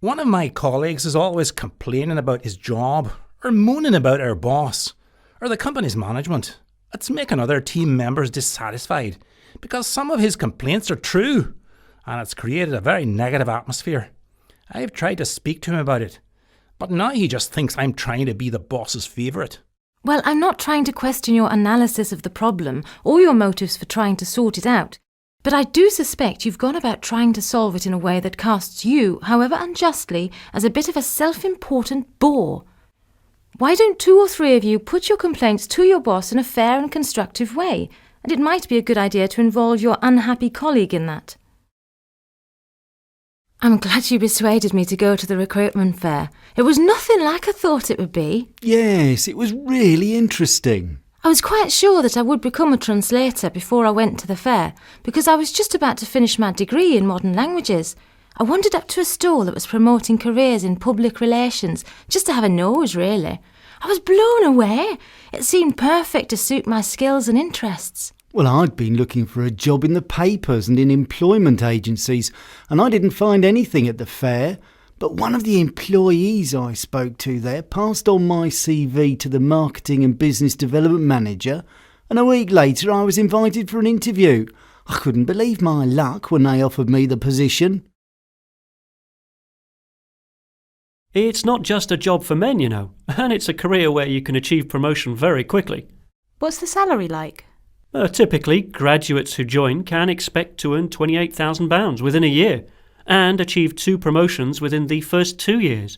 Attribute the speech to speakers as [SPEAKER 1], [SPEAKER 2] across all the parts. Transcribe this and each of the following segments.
[SPEAKER 1] One of my colleagues is always complaining about his job, or mooning about our boss, or the company's management. It's making other team members dissatisfied, because some of his complaints are true, and it's created a very negative atmosphere. I've tried to speak to him about it, but now he just thinks I'm trying to be the boss's favourite.
[SPEAKER 2] Well, I'm not trying to question your analysis of the problem or your motives for trying to sort it out, but I do suspect you've gone about trying to solve it in a way that casts you, however unjustly, as a bit of a self-important bore. Why don't 2 or 3 of you put your complaints to your boss in a fair and constructive way? And it might be a good idea to involve your unhappy colleague in that. I'm glad you persuaded me to go to the recruitment fair. It was nothing like I thought it would be.
[SPEAKER 3] Yes, it was really interesting.
[SPEAKER 2] I was quite sure that I would become a translator before I went to the fair, because I was just about to finish my degree in modern languages. I wandered up to a stall that was promoting careers in public relations, just to have a nose, really. I was blown away. It seemed perfect to suit my skills and interests.
[SPEAKER 3] Well, I'd been looking for a job in the papers and in employment agencies, and I didn't find anything at the fair. But one of the employees I spoke to there passed on my CV to the marketing and business development manager, and a week later I was invited for an interview. I couldn't believe my luck when they offered me the position.
[SPEAKER 4] It's not just a job for men, you know, and it's a career where you can achieve promotion very quickly.
[SPEAKER 5] What's the salary like?
[SPEAKER 4] Typically, graduates who join can expect to earn £28,000 within a year and achieve 2 promotions within the first 2 years.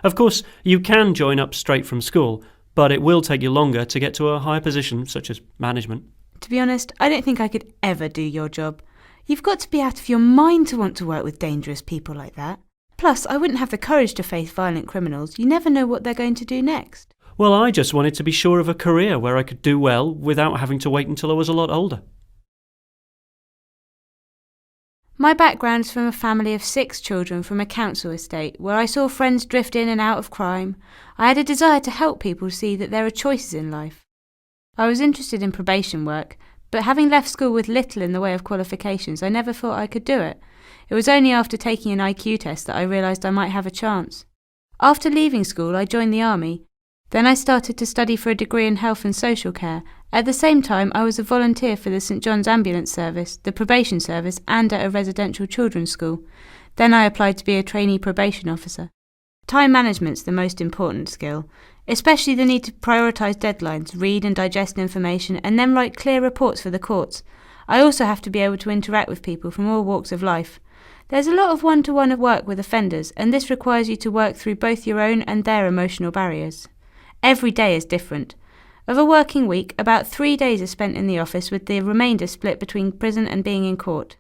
[SPEAKER 4] Of course, you can join up straight from school, but it will take you longer to get to a higher position, such as management.
[SPEAKER 5] To be honest, I don't think I could ever do your job. You've got to be out of your mind to want to work with dangerous people like that. Plus, I wouldn't have the courage to face violent criminals. You never know what they're going to do next.
[SPEAKER 4] Well, I just wanted to be sure of a career where I could do well without having to wait until I was a lot older.
[SPEAKER 5] My background's from a family of 6 children from a council estate where I saw friends drift in and out of crime. I had a desire to help people see that there are choices in life. I was interested in probation work, but having left school with little in the way of qualifications, I never thought I could do it. It was only after taking an IQ test that I realised I might have a chance. After leaving school, I joined the army. Then I started to study for a degree in health and social care. At the same time, I was a volunteer for the St John's Ambulance Service, the probation service, and at a residential children's school. Then I applied to be a trainee probation officer. Time management's the most important skill, especially the need to prioritise deadlines, read and digest information, and then write clear reports for the courts. I also have to be able to interact with people from all walks of life. There's a lot of one-to-one work with offenders, and this requires you to work through both your own and their emotional barriers. Every day is different. Of a working week, about 3 days are spent in the office with the remainder split between prison and being in court.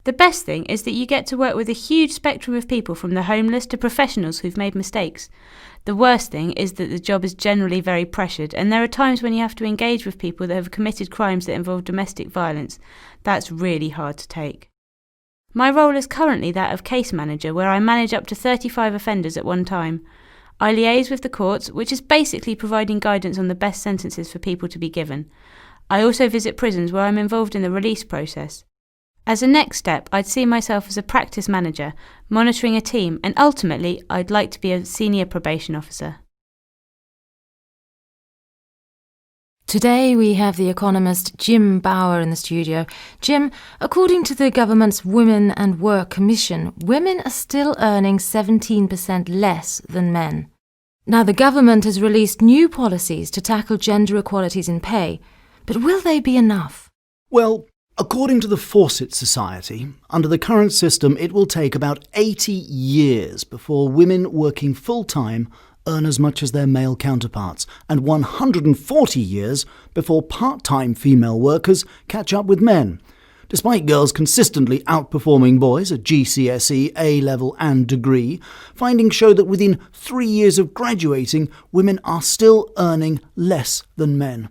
[SPEAKER 5] The best thing is that you get to work with a huge spectrum of people from the homeless to professionals who've made mistakes. The worst thing is that the job is generally very pressured, and there are times when you have to engage with people that have committed crimes that involve domestic violence. That's really hard to take. My role is currently that of case manager, where I manage up to 35 offenders at one time. I liaise with the courts, which is basically providing guidance on the best sentences for people to be given. I also visit prisons where I'm involved in the release process. As a next step, I'd see myself as a practice manager, monitoring a team, and ultimately, I'd like to be a senior probation officer.
[SPEAKER 2] Today we have the economist Jim Bower in the studio. Jim, according to the government's Women and Work Commission, women are still earning 17% less than men. Now, the government has released new policies to tackle gender equalities in pay, but will they be enough?
[SPEAKER 3] Well, according to the Fawcett Society, under the current system it will take about 80 years before women working full-time earn as much as their male counterparts, and 140 years before part-time female workers catch up with men. Despite girls consistently outperforming boys at GCSE, A-level and degree, findings show that within 3 years of graduating, women are still earning less than men.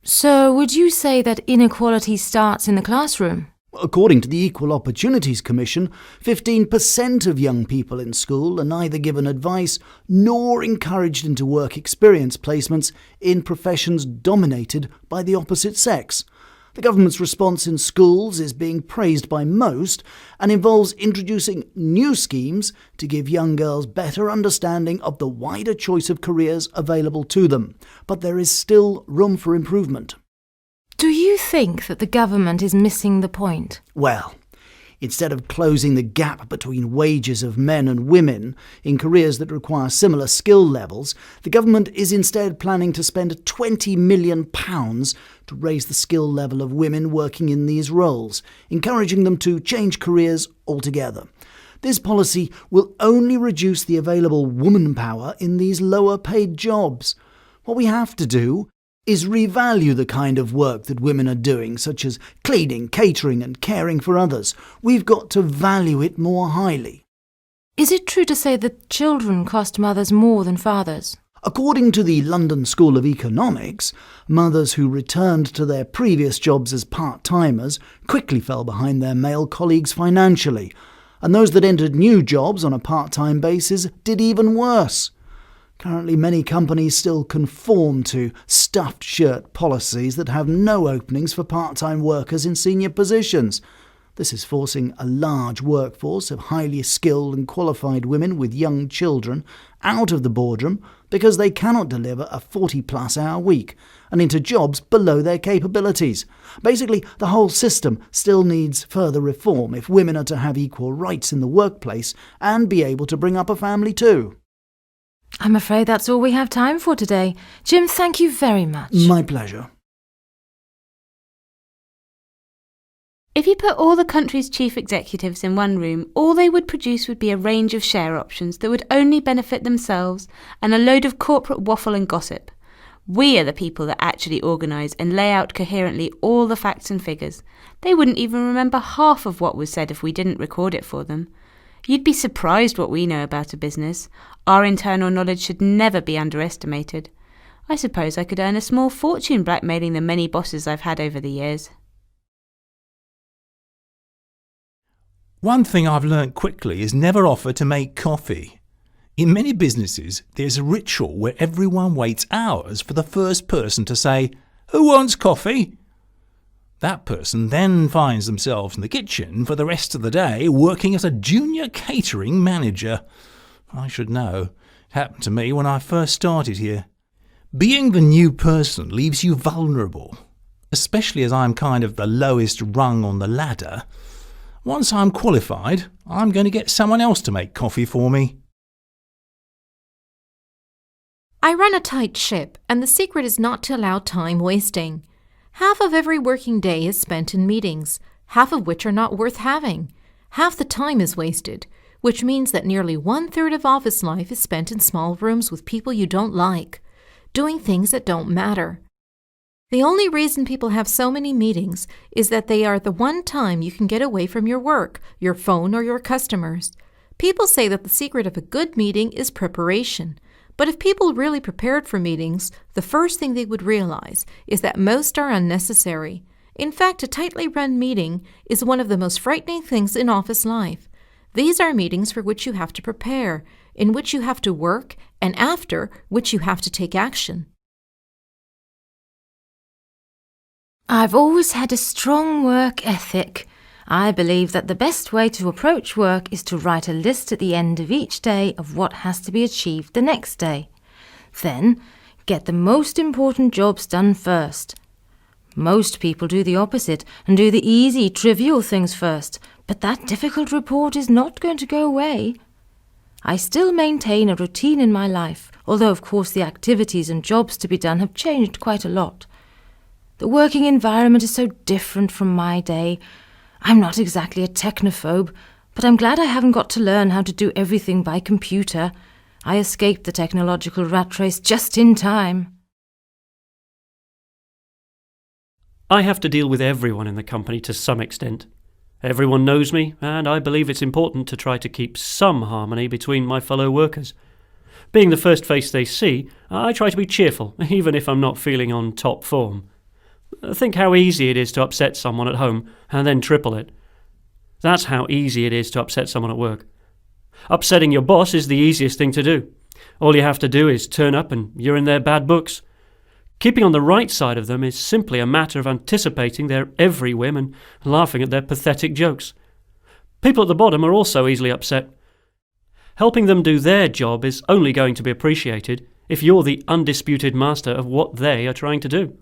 [SPEAKER 2] So would you say that inequality starts in the classroom?
[SPEAKER 3] According to the Equal Opportunities Commission, 15% of young people in school are neither given advice nor encouraged into work experience placements in professions dominated by the opposite sex. The government's response in schools is being praised by most and involves introducing new schemes to give young girls better understanding of the wider choice of careers available to them. But there is still room for improvement.
[SPEAKER 2] Do you think that the government is missing the point?
[SPEAKER 3] Well, instead of closing the gap between wages of men and women in careers that require similar skill levels, the government is instead planning to spend £20 million to raise the skill level of women working in these roles, encouraging them to change careers altogether. This policy will only reduce the available woman power in these lower paid jobs. What we have to do is revalue the kind of work that women are doing, such as cleaning, catering and caring for others. We've got to value it more highly.
[SPEAKER 2] Is it true to say that children cost mothers more than fathers?
[SPEAKER 3] According to the London School of Economics, mothers who returned to their previous jobs as part-timers quickly fell behind their male colleagues financially, and those that entered new jobs on a part-time basis did even worse. Currently, many companies still conform to stuffed shirt policies that have no openings for part-time workers in senior positions. This is forcing a large workforce of highly skilled and qualified women with young children out of the boardroom because they cannot deliver a 40-plus hour week and into jobs below their capabilities. Basically, the whole system still needs further reform if women are to have equal rights in the workplace and be able to bring up a family too.
[SPEAKER 2] I'm afraid that's all we have time for today. Jim, thank you very much.
[SPEAKER 3] My pleasure.
[SPEAKER 5] If you put all the country's chief executives in one room, all they would produce would be a range of share options that would only benefit themselves and a load of corporate waffle and gossip. We are the people that actually organise and lay out coherently all the facts and figures. They wouldn't even remember half of what was said if we didn't record it for them. You'd be surprised what we know about a business. Our internal knowledge should never be underestimated. I suppose I could earn a small fortune blackmailing the many bosses I've had over the years.
[SPEAKER 1] One thing I've learnt quickly is never offer to make coffee. In many businesses, there's a ritual where everyone waits hours for the first person to say, "Who wants coffee?" That person then finds themselves in the kitchen for the rest of the day working as a junior catering manager. I should know. It happened to me when I first started here. Being the new person leaves you vulnerable, especially as I'm kind of the lowest rung on the ladder. Once I'm qualified, I'm going to get someone else to make coffee for me.
[SPEAKER 6] I run a tight ship, and the secret is not to allow time wasting. Half of every working day is spent in meetings, half of which are not worth having. Half the time is wasted, which means that nearly 1/3 of office life is spent in small rooms with people you don't like, doing things that don't matter. The only reason people have so many meetings is that they are the one time you can get away from your work, your phone, or your customers. People say that the secret of a good meeting is preparation. But if people really prepared for meetings, the first thing they would realize is that most are unnecessary. In fact, a tightly run meeting is one of the most frightening things in office life. These are meetings for which you have to prepare, in which you have to work, and after which you have to take action.
[SPEAKER 2] I've always had a strong work ethic. I believe that the best way to approach work is to write a list at the end of each day of what has to be achieved the next day. Then, get the most important jobs done first. Most people do the opposite and do the easy, trivial things first, but that difficult report is not going to go away. I still maintain a routine in my life, although of course the activities and jobs to be done have changed quite a lot. The working environment is so different from my day. I'm not exactly a technophobe, but I'm glad I haven't got to learn how to do everything by computer. I escaped the technological rat race just in time.
[SPEAKER 4] I have to deal with everyone in the company to some extent. Everyone knows me, and I believe it's important to try to keep some harmony between my fellow workers. Being the first face they see, I try to be cheerful, even if I'm not feeling on top form. Think how easy it is to upset someone at home and then triple it. That's how easy it is to upset someone at work. Upsetting your boss is the easiest thing to do. All you have to do is turn up and you're in their bad books. Keeping on the right side of them is simply a matter of anticipating their every whim and laughing at their pathetic jokes. People at the bottom are also easily upset. Helping them do their job is only going to be appreciated if you're the undisputed master of what they are trying to do.